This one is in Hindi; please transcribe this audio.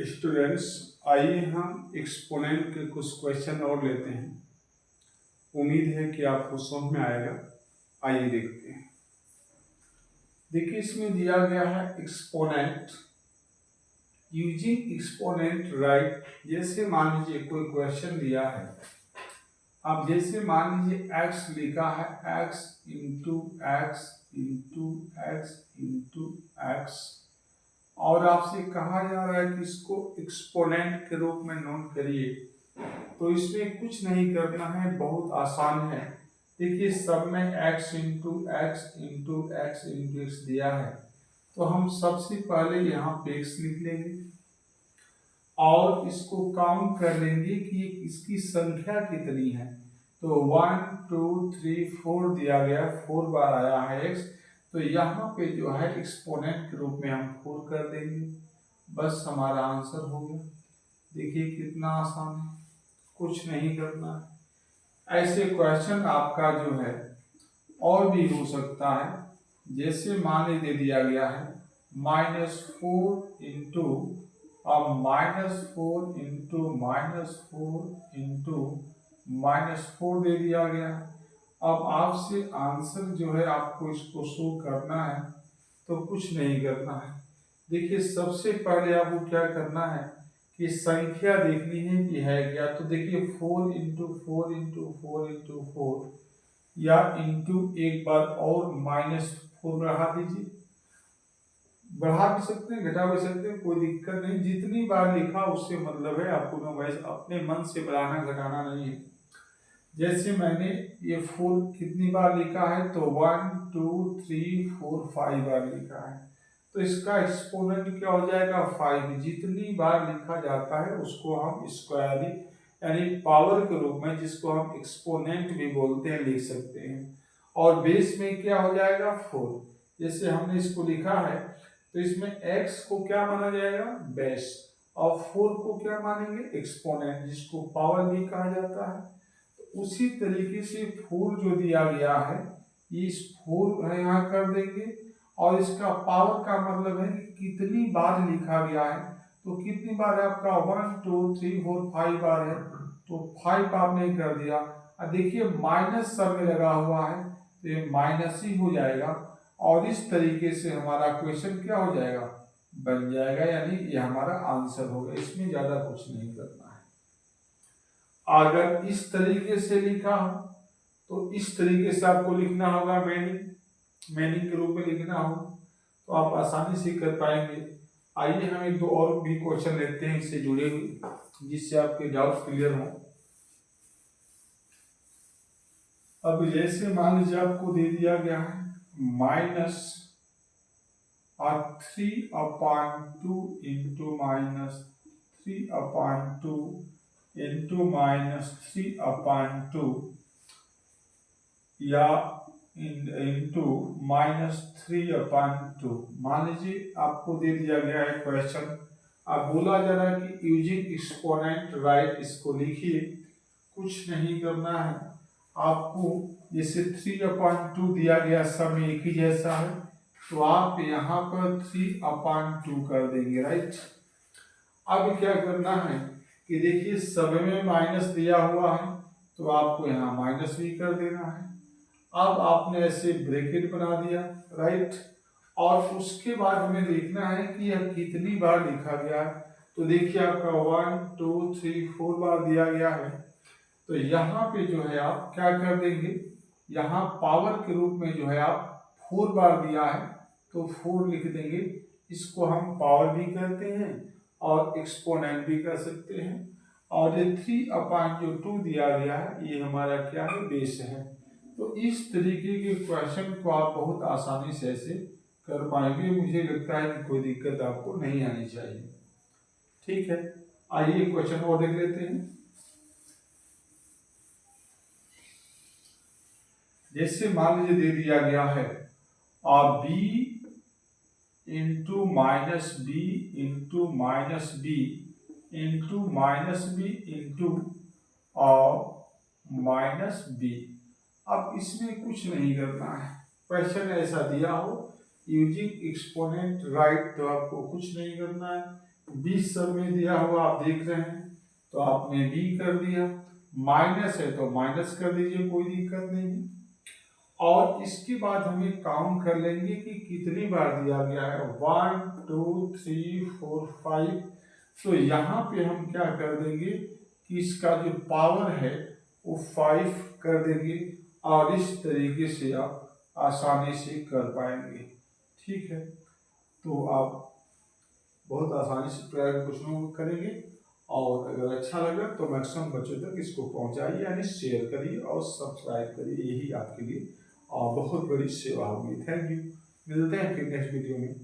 स्टूडेंट्स, आइए हम एक्सपोनेंट के कुछ क्वेश्चन और लेते हैं। उम्मीद है कि आपको समझ में आएगा। आइए देखते हैं। देखिए, इसमें दिया गया है एक्सपोनेंट यूजिंग एक्सपोनेंट राइट। जैसे मान लीजिए कोई क्वेश्चन दिया है, अब जैसे मान लीजिए x लिखा है, x into x into x into x, और आपसे कहा जा रहा है कि इसको एक्सपोनेंट के रूप में नोट करिए। तो इसमें कुछ नहीं करना है, बहुत आसान है। देखिए, सब में x into x into x into x दिया है, तो हम सबसे पहले यहाँ पे x लिख लेंगे और इसको काउंट कर लेंगे कि इसकी संख्या कितनी है। तो 1 2 3 4 दिया गया, 4 बार आया है x, तो यहाँ पे जो है एक्सपोनेंट के रूप में हम 4 कर देंगे। बस हमारा आंसर हो गया। देखिए कितना आसान है, कुछ नहीं करना है। ऐसे क्वेश्चन आपका जो है और भी हो सकता है। जैसे मान लीजिए दिया गया है -4 इंटू, अब -4 इंटू -4 इंटू -4 दे दिया गया। अब आपसे आंसर जो है आपको इसको शो करना है, तो कुछ नहीं करना है। देखिए, सबसे पहले आपको क्या करना है कि संख्या देखनी है कि है क्या। तो देखिए 4 इंटू 4 इंटू 4 इंटू 4, या इंटू एक बार और -4 बढ़ा दीजिए। बढ़ा भी सकते हैं, घटा भी सकते हैं, कोई दिक्कत नहीं। जितनी बार लिखा उससे मतलब है, आपको ना वैसे अपने मन से बढ़ाना घटाना नहीं है। जैसे मैंने ये 4 कितनी बार लिखा है, तो 1 2 3 4 5 बार लिखा है, तो इसका एक्सपोनेंट क्या हो जाएगा 5। जितनी बार लिखा जाता है उसको हम स्क्वायर यानी पावर के रूप में, जिसको हम एक्सपोनेंट भी बोलते हैं, लिख सकते हैं। और बेस में क्या हो जाएगा 4। जैसे हमने इसको लिखा है, तो इसमें x को क्या माना जाएगा बेस, और 4 को क्या मानेंगे एक्सपोनेंट, जिसको पावर भी कहा जाता है। तो उसी तरीके से 4 जो दिया गया है, इस 4 है यहाँ कर देंगे, और इसका पावर का मतलब है कि कितनी बार लिखा गया है। तो कितनी बार है आपका 1 2 3 4 5 बार है, तो 5 आपने कर दिया। अब देखिए माइनस सब में लगा हुआ है, तो ये माइनस ही हो जाएगा। और इस तरीके से हमारा क्वेश्चन क्या हो जाएगा बन जाएगा, यानी ये हमारा आंसर होगा। इसमें ज्यादा कुछ नहीं करना है। अगर इस तरीके से लिखा हो, तो इस तरीके से आपको लिखना होगा, मीनिंग के रूप में लिखना हो, तो आप आसानी से कर पाएंगे। आइए हम एक दो और भी क्वेश्चन लेते हैं इससे जुड़े हुए, जिससे आपके डाउट क्लियर हो। अब जैसे मान लीजिए आपको दे दिया गया है -3/2 इंटू -3/2 इंटू -3/2, या इंटू -3/2। मान लीजिए आपको दे दिया गया है क्वेश्चन, अब बोला जा रहा है कि यूजिंग एक्सपोनेंट राइट, इसको लिखिए। कुछ नहीं करना है आपको। जैसे 3/2 दिया गया, सब में एक ही जैसा है, तो आप यहाँ पर 3/2 कर देंगे, राइट। अब क्या करना है कि देखिए सब में माइनस दिया हुआ है, तो आपको यहाँ माइनस भी कर देना है। अब आपने ऐसे ब्रैकेट बना दिया, राइट। और उसके बाद हमें देखना है कि यह कितनी बार लिखा गया है। तो देखिए आपका 1 2 3 4 बार दिया गया है, तो यहाँ पे जो है आप क्या कर देंगे, यहाँ पावर के रूप में जो है आप 4 बार दिया है, तो 4 लिख देंगे। इसको हम पावर भी कहते हैं और एक्सपोनेंट भी कर सकते हैं। और ये 3/2 दिया गया है, ये हमारा क्या है बेस है। तो इस तरीके के क्वेश्चन को आप बहुत आसानी से ऐसे कर पाएंगे। मुझे लगता है कि कोई दिक्कत आपको नहीं आनी चाहिए। ठीक है, आइए क्वेश्चन और देख लेते हैं। जैसे मान लीजिए दे दिया गया है b into -b into -b into -b into -b। अब इसमें कुछ नहीं करना है, क्वेश्चन ऐसा दिया हो यूजिंग एक्सपोनेंट राइट, तो आपको कुछ नहीं करना है। 20 में दिया हुआ आप देख रहे हैं, तो आपने बी कर दिया, माइनस है तो माइनस कर दीजिए, कोई दिक्कत नहीं है। और इसके बाद हमें काउंट कर लेंगे कि कितनी बार दिया गया है, 1 2 3 4 5। तो यहाँ पे हम क्या कर देंगे कि इसका जो पावर है वो 5 कर देंगे, और इस तरीके से आप आसानी से कर पाएंगे। ठीक है, तो आप बहुत आसानी से प्रयोग प्रश्नों को करेंगे, और अगर अच्छा लगा तो मैक्सिमम बच्चों तक इसको पहुंचाइए, यानी शेयर करिए और सब्सक्राइब करिए, यही आपके लिए और बहुत बड़ी सेवा होगी। थैंक यू, मिलते हैं फिर नेक्स्ट वीडियो में।